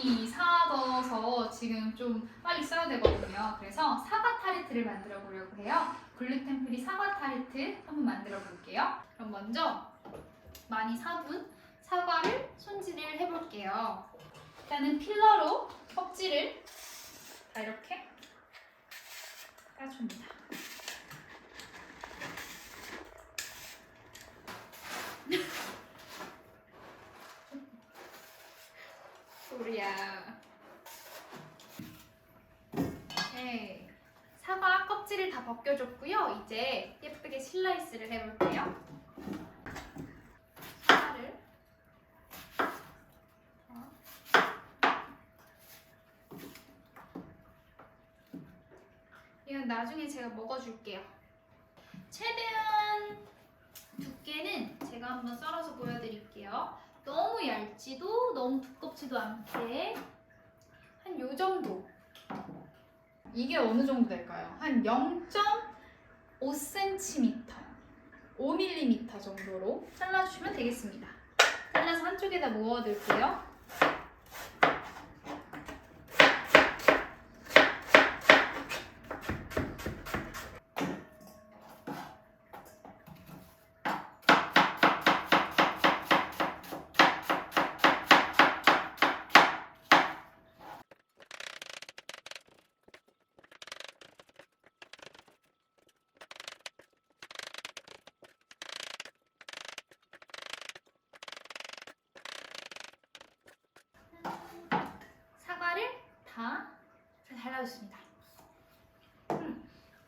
많이 사둬서 지금 좀 빨리 써야 되거든요. 그래서 사과 타르트를 만들어 보려고 해요. 글루텐 프리 사과 타르트 한번 만들어 볼게요. 그럼 먼저 많이 사둔 사과를 손질을 해볼게요. 일단은 필러로 껍질을 다 이렇게 까줍니다. 소리야. 네, 사과 껍질을 다 벗겨줬고요. 이제 예쁘게 슬라이스를 해볼게요. 사과를 이건 나중에 제가 먹어줄게요. 최대한 두께는 제가 한번 썰어서 보여드릴게요. 너무 얇지도 너무 두껍지도 않게 한 요 정도. 이게 어느 정도 될까요? 한 0.5cm, 5mm 정도로 잘라주시면 되겠습니다. 잘라서 한쪽에다 모아둘게요. 사과를 다 잘라줬습니다.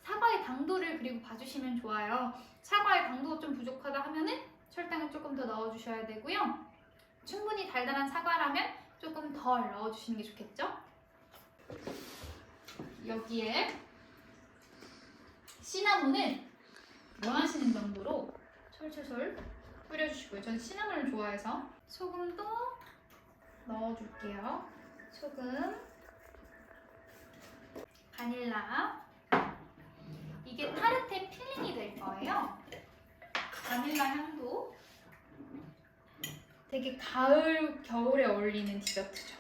사과의 당도를 그리고 봐주시면 좋아요. 사과의 당도가 좀 부족하다 하면은 설탕을 조금 더 넣어주셔야 되고요. 충분히 달달한 사과라면 조금 덜 넣어주시는 게 좋겠죠? 여기에 시나몬을 원하시는 정도로 솔솔솔 뿌려주시고요. 저는 시나몬을 좋아해서 소금도 넣어줄게요. 소금, 바닐라. 이게 타르트의 필링이 될 거예요. 바닐라 향도 되게 가을, 겨울에 어울리는 디저트죠.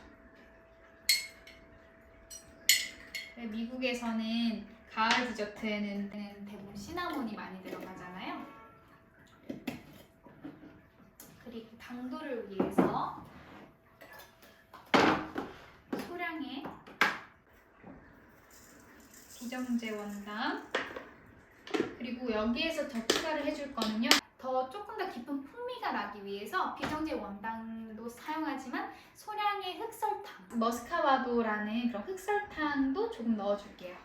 미국에서는 가을 디저트에는 대부분 시나몬이 많이 들어가잖아요. 그리고 당도를 위해서 소량의 비정제 원당, 그리고 여기에서 더 추가를 해줄 거는요, 조금 더 깊은 풍미가 나기 위해서 비정제 원당도 사용하지만 소량의 흑설탕, 머스카바도라는 그런 흑설탕도 조금 넣어줄게요.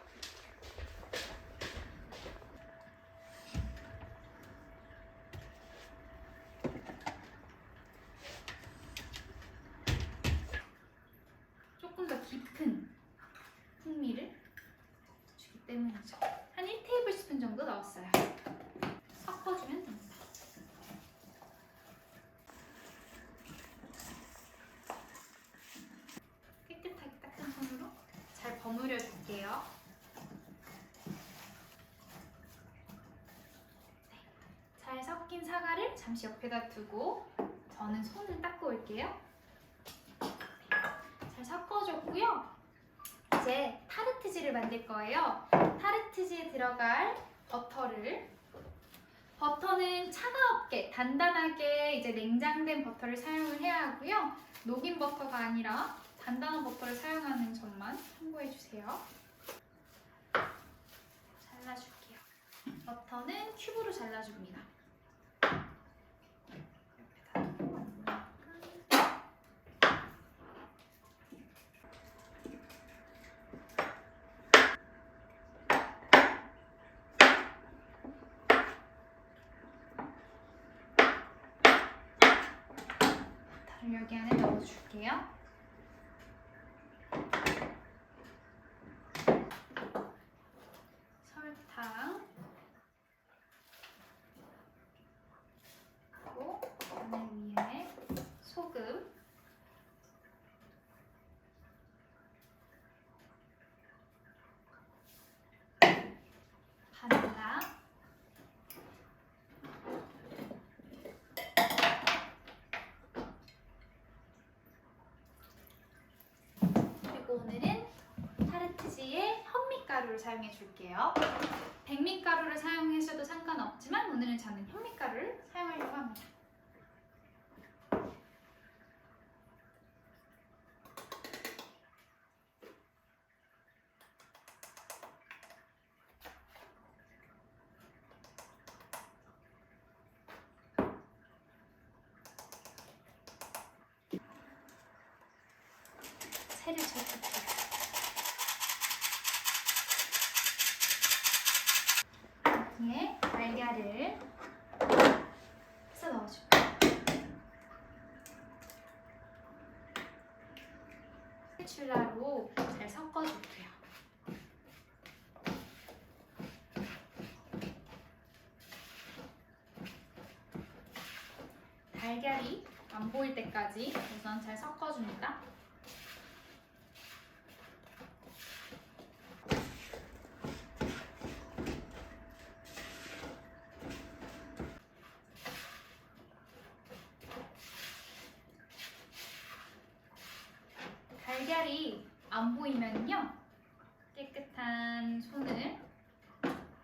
조금 더 깊은 풍미를 주기 때문이죠. 한 1테이블스푼 정도 넣었어요. 섞어주면 됩니다. 깨끗하게 닦은 손으로 잘 버무려 줄게요. 네. 잘 섞인 사과를 잠시 옆에다 두고 저는 손을 닦고 올게요. 잘 섞어줬고요. 이제 타르트지를 만들 거예요. 타르트지에 들어갈 버터는 차가웠게 단단하게 이제 냉장된 버터를 사용을 해야 하고요. 녹인 버터가 아니라 단단한 버터를 사용하는 점만 참고해 주세요. 잘라줄게요. 버터는 큐브로 잘라줍니다. 여기 안에 넣어줄게요. 설탕, 그리고 마늘 위에 소금, 바닐라, 현미가루를 사용해 줄게요. 백미가루를 사용하셔도 상관없지만 오늘은 저는 현미가루를 사용하려고 합니다. 새를 젓을게요. 여기에 달걀을 해서 넣어줄게요. 스패츌라로 잘 섞어줄게요. 달걀이 안 보일 때까지 우선 잘 섞어줍니다. 달걀이 안 보이면요, 깨끗한 손을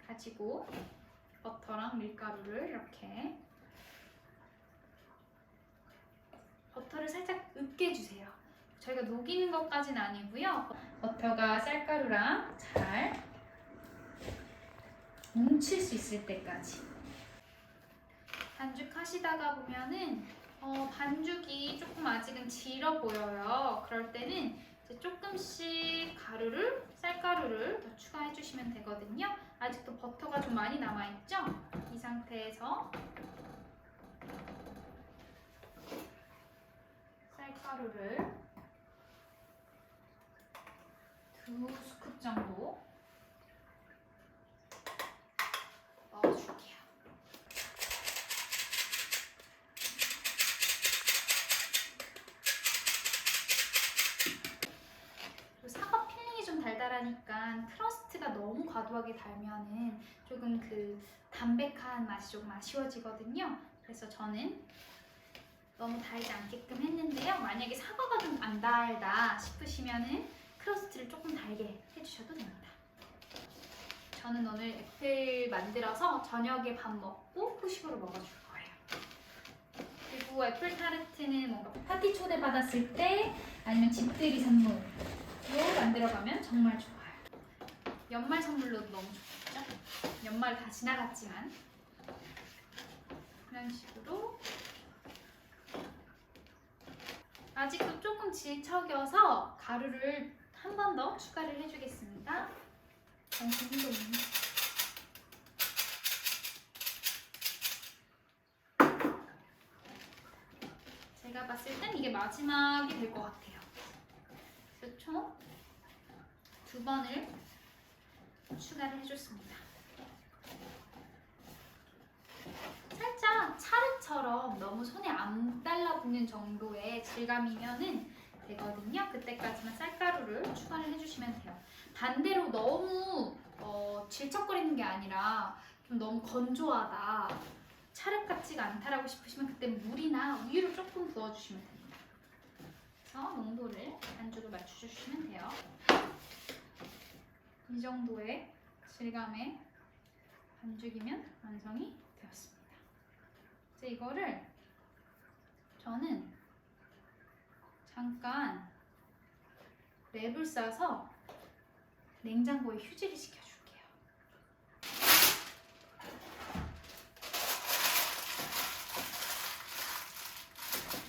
가지고 버터랑 밀가루를 이렇게 버터를 살짝 으깨주세요. 저희가 녹이는 것까지는 아니고요. 버터가 쌀가루랑 잘 뭉칠 수 있을 때까지. 반죽하시다가 보면은 반죽이 조금 아직은 질어 보여요. 그럴 때는 이제 조금씩 쌀가루를 더 추가해 주시면 되거든요. 아직도 버터가 좀 많이 남아있죠? 이 상태에서 쌀가루를 2스쿱 정도 넣어줄게요. 사과 필링이 좀 달달하니까 크러스트가 너무 과도하게 달면은 조금 그 담백한 맛이 조금 아쉬워지거든요. 그래서 저는 너무 달지 않게끔 했는데요. 만약에 사과가 좀 안 달다 싶으시면은 크러스트를 조금 달게 해주셔도 됩니다. 저는 오늘 애플 만들어서 저녁에 밥 먹고 후식으로 먹어줄 거예요. 그리고 애플 타르트는 뭔가 파티 초대 받았을 때 아니면 집들이 선물로 만들어가면 정말 좋아요. 연말 선물로도 너무 좋겠죠? 연말 다 지나갔지만 이런 식으로 아직도 조금 질척여서 가루를 한 번 더 추가를 해주겠습니다. 정신도 없네. 제가 봤을 땐 이게 마지막이 될 것 같아요. 그래서 총 2번을 추가를 해줬습니다. 살짝 차르처럼 너무 손에 안 달라붙는 정도의 질감이면은 되거든요. 그때까지만 쌀가루를 추가를 해주시면 돼요. 반대로 너무 질척거리는 게 아니라 좀 너무 건조하다, 차륵 같지가 않다라고 싶으시면 그때 물이나 우유를 조금 부어주시면 됩니다. 그래서 농도를 반죽을 맞춰주시면 돼요. 이 정도의 질감의 반죽이면 완성이 되었습니다. 이제 이거를 저는 잠깐 랩을 싸서 냉장고에 휴지를 시켜줄게요.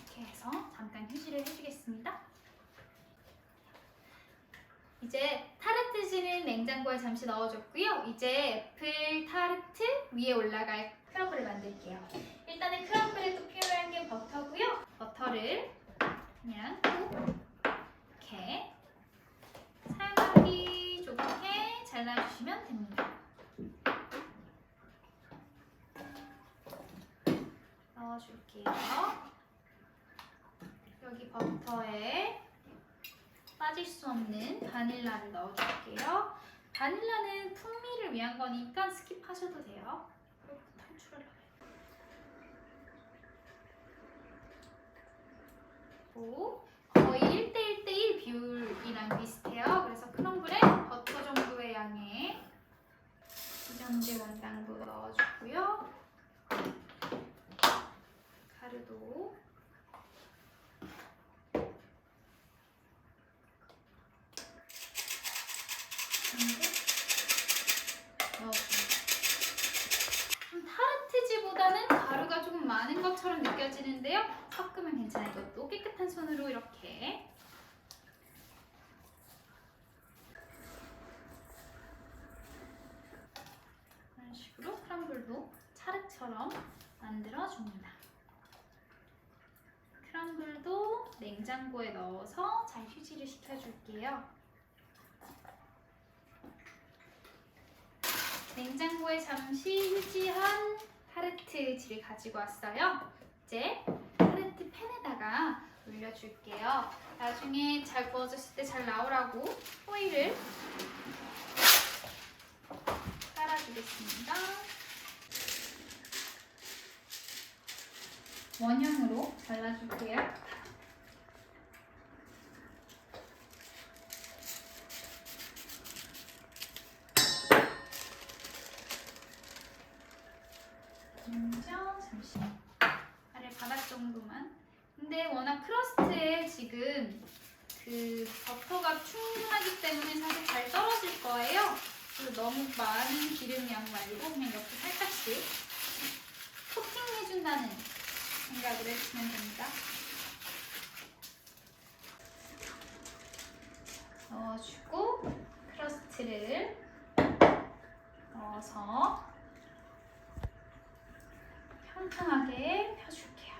이렇게 해서 잠깐 휴지를 해주겠습니다. 이제 타르트지는 냉장고에 잠시 넣어줬고요. 이제 애플 타르트 위에 올라갈 크럼블을 만들게요. 일단은 크럼블에 또 필요한 게 버터고요. 버터를 그냥 이렇게 사용하기 좋게 잘라주시면 됩니다. 넣어줄게요. 여기 버터에 빠질 수 없는 바닐라를 넣어줄게요. 바닐라는 풍미를 위한 거니까 스킵하셔도 돼요. 탈출을 하고 거의 1대1대1 비율이랑 비슷해요. 그래서 크럼블에 버터 정도의 양의 느껴지는데요. 섞으면 괜찮아요. 이것도 깨끗한 손으로 이렇게 이런 식으로 크럼블도 차르처럼 만들어줍니다. 크럼블도 냉장고에 넣어서 잘 휴지를 시켜줄게요. 냉장고에 잠시 휴지한 타르트지를 가지고 왔어요. 이제 타르트 팬에다가 올려줄게요. 나중에 잘 구워졌을 때 잘 나오라고 호일을 깔아주겠습니다. 원형으로 잘라줄게요. 먼저 잠시 아래 바닥 정도만. 근데 워낙 크러스트에 지금 그 버터가 충분하기 때문에 사실 잘 떨어질 거예요. 그래서 너무 많은 기름 양 말고 그냥 옆에 살짝씩 코팅해준다는 생각으로 해주시면 됩니다. 넣어주고 크러스트를 넣어서 평평하게 펴줄게요.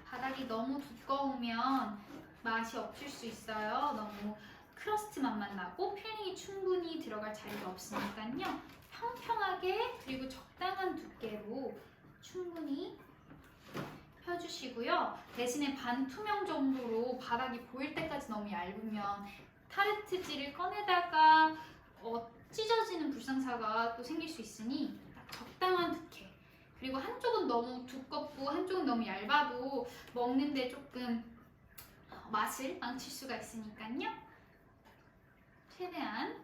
바닥이 너무 두꺼우면 맛이 없을 수 있어요. 너무 크러스트 맛만 나고 필링이 충분히 들어갈 자리가 없으니까요. 평평하게 그리고 적당한 두께로 충분히 펴주시고요. 대신에 반투명 정도로 바닥이 보일 때까지 너무 얇으면 타르트지를 꺼내다가 찢어지는 불상사가 또 생길 수 있으니 적당한 두께. 그리고 한쪽은 너무 두껍고 한쪽은 너무 얇아도 먹는데 조금 맛을 망칠 수가 있으니까요. 최대한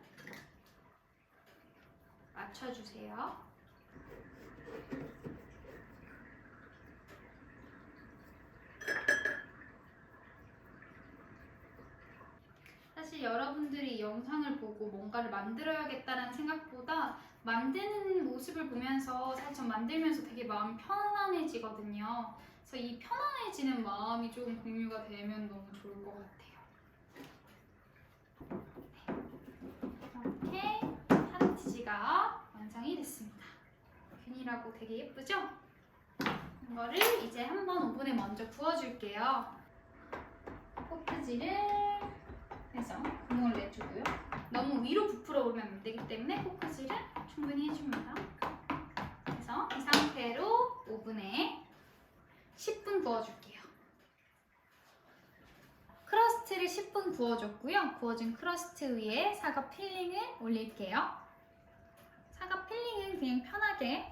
맞춰주세요. 사실 여러분들이 이 영상을 보고 뭔가를 만들어야겠다는 생각보다 만드는 모습을 보면서 사실 전 만들면서 되게 마음이 편안해지거든요. 그래서 이 편안해지는 마음이 좀 공유가 되면 너무 좋을 것 같아요. 이렇게 타르트지가 완성이 됐습니다. 균일하고 되게 예쁘죠? 이거를 이제 한번 오븐에 먼저 구워줄게요. 포크질을 해서 구멍을 내주고요. 너무 위로 부풀어 오르면 안 되기 때문에 포크질을 충분히 해줍니다. 그래서 이 상태로 오븐에 10분 구워줄게요. 크러스트를 10분 구워줬고요. 구워진 크러스트 위에 사과 필링을 올릴게요. 사과 필링은 그냥 편하게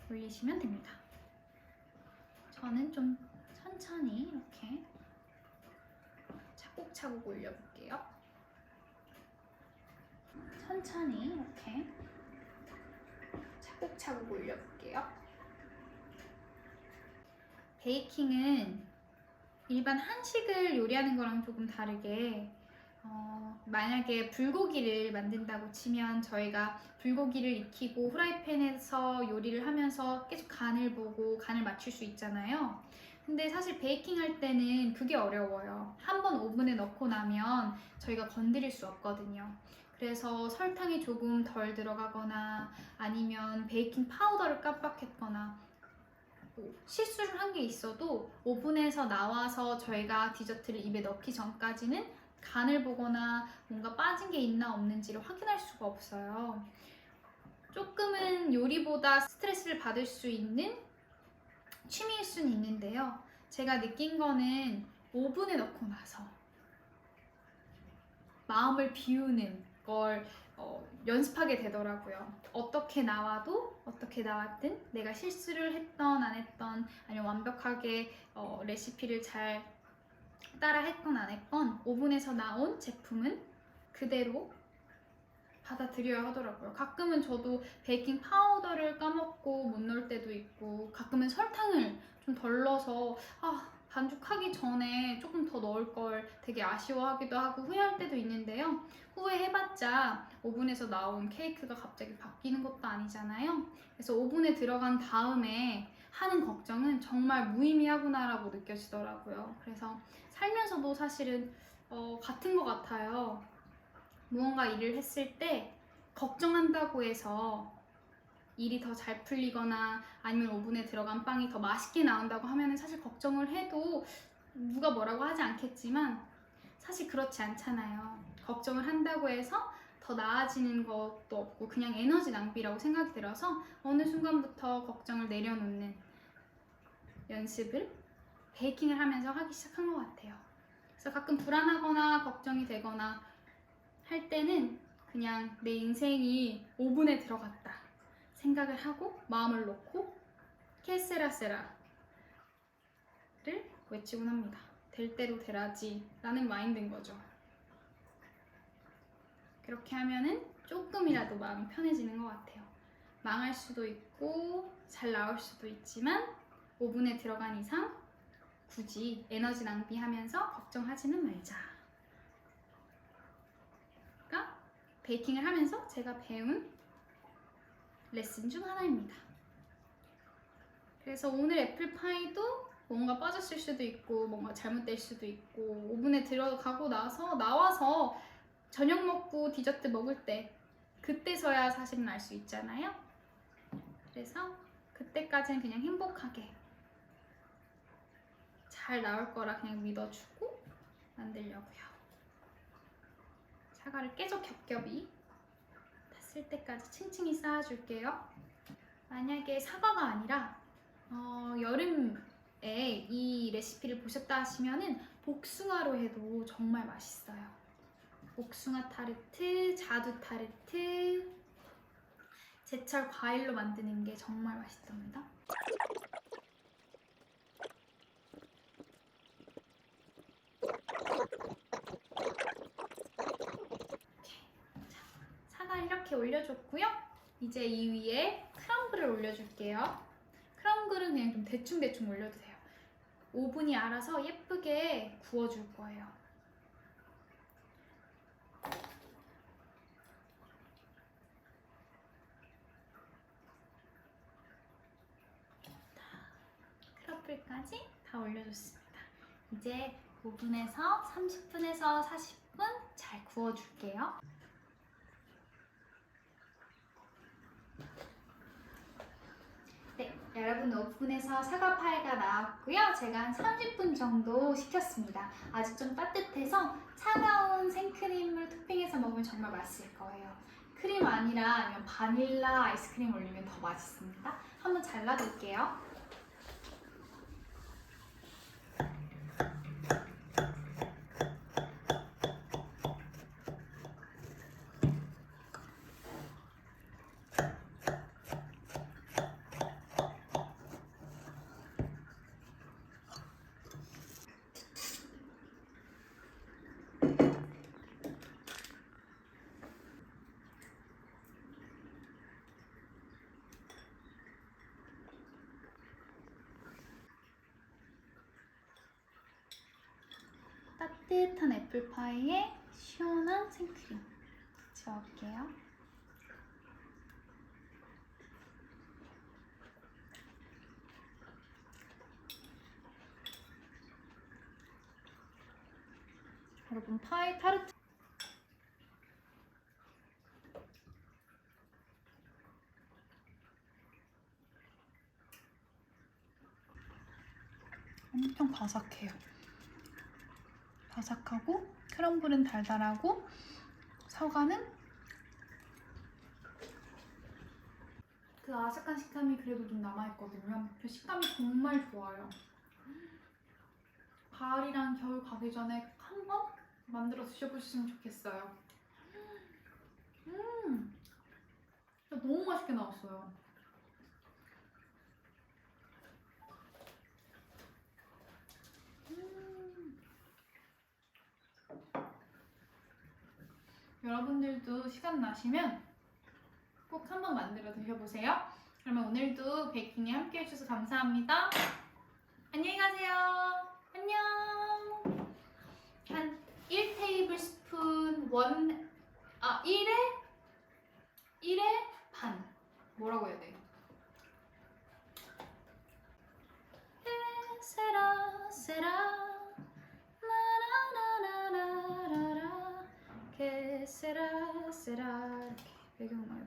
올리시면 됩니다. 저는 좀 천천히 이렇게 차곡차곡 올려볼게요. 천천히 이렇게 차곡차곡 올려볼게요. 베이킹은 일반 한식을 요리하는 거랑 조금 다르게 만약에 불고기를 만든다고 치면 저희가 불고기를 익히고 후라이팬에서 요리를 하면서 계속 간을 보고 간을 맞출 수 있잖아요. 근데 사실 베이킹 할 때는 그게 어려워요. 한번 오븐에 넣고 나면 저희가 건드릴 수 없거든요. 그래서 설탕이 조금 덜 들어가거나 아니면 베이킹 파우더를 깜빡했거나 실수를 한 게 있어도 오븐에서 나와서 저희가 디저트를 입에 넣기 전까지는 간을 보거나 뭔가 빠진 게 있나 없는지를 확인할 수가 없어요. 조금은 요리보다 스트레스를 받을 수 있는 취미일 수는 있는데요. 제가 느낀 거는 오븐에 넣고 나서 마음을 비우는 걸 연습하게 되더라고요. 어떻게 나와도 어떻게 나왔든 내가 실수를 했던 안 했던 아니면 완벽하게 레시피를 잘 따라 했건 안 했건 오븐에서 나온 제품은 그대로 받아들여야 하더라고요. 가끔은 저도 베이킹 파우더를 까먹고 못 넣을 때도 있고 가끔은 설탕을 좀 덜 넣어서 반죽하기 전에 조금 더 넣을 걸 되게 아쉬워하기도 하고 후회할 때도 있는데요. 후회해봤자 오븐에서 나온 케이크가 갑자기 바뀌는 것도 아니잖아요. 그래서 오븐에 들어간 다음에 하는 걱정은 정말 무의미하구나라고 느껴지더라고요. 그래서 살면서도 사실은 같은 것 같아요. 무언가 일을 했을 때 걱정한다고 해서 일이 더 잘 풀리거나 아니면 오븐에 들어간 빵이 더 맛있게 나온다고 하면 사실 걱정을 해도 누가 뭐라고 하지 않겠지만 사실 그렇지 않잖아요. 걱정을 한다고 해서 더 나아지는 것도 없고 그냥 에너지 낭비라고 생각이 들어서 어느 순간부터 걱정을 내려놓는 연습을 베이킹을 하면서 하기 시작한 것 같아요. 그래서 가끔 불안하거나 걱정이 되거나 할 때는 그냥 내 인생이 오븐에 들어갔다 생각을 하고 마음을 놓고 케세라세라를 외치곤 합니다. 될 대로 되라지 라는 마인드인 거죠. 그렇게 하면은 조금이라도 마음이 편해지는 것 같아요. 망할 수도 있고 잘 나올 수도 있지만 오븐에 들어간 이상 굳이 에너지 낭비하면서 걱정하지는 말자. 가 베이킹을 하면서 제가 배운 레슨 중 하나입니다. 그래서 오늘 애플파이도 뭔가 빠졌을 수도 있고 뭔가 잘못될 수도 있고 오븐에 들어가고 나와서 저녁 먹고 디저트 먹을 때 그때서야 사실은 알 수 있잖아요. 그래서 그때까지는 그냥 행복하게 잘 나올 거라 그냥 믿어주고 만들려고요. 사과를 계속 겹겹이 다 쓸 때까지 층층이 쌓아줄게요. 만약에 사과가 아니라 여름에 이 레시피를 보셨다 하시면은 복숭아로 해도 정말 맛있어요. 복숭아 타르트, 자두 타르트, 제철 과일로 만드는 게 정말 맛있답니다. 사과를 이렇게 올려줬고요. 이제 이 위에 크럼블을 올려줄게요. 크럼블은 그냥 좀 대충대충 올려도 돼요. 오븐이 알아서 예쁘게 구워줄 거예요. 크럼블까지 다 올려줬습니다. 이제 오븐에서 30분에서 40분 잘 구워줄게요. 네, 여러분 오븐에서 사과파이가 나왔고요. 제가 한 30분 정도 식혔습니다. 아직 좀 따뜻해서 차가운 생크림을 토핑해서 먹으면 정말 맛있을 거예요. 크림 아니라 아니면 바닐라 아이스크림 올리면 더 맛있습니다. 한번 잘라볼게요. 따뜻한 애플파이에 시원한 생크림 넣을게요. 여러분 파이 타르트 엄청 바삭해요. 바삭하고 크럼블은 달달하고 사과는 그 아삭한 식감이 그래도 좀 남아있거든요. 그 식감이 정말 좋아요. 가을이랑 겨울 가기 전에 한번 만들어 드셔보셨으면 좋겠어요. 진짜 너무 맛있게 나왔어요. 여러분들도 시간 나시면 꼭 한번 만들어 드셔보세요. 그러면 오늘도 베이킹에 함께 해주셔서 감사합니다. 안녕히 가세요. 안녕. 한 1테이블스푼 1에 반. 뭐라고 해야 돼? 세라 세라 나나나나나라라 세라 세라 이렇게 배경음악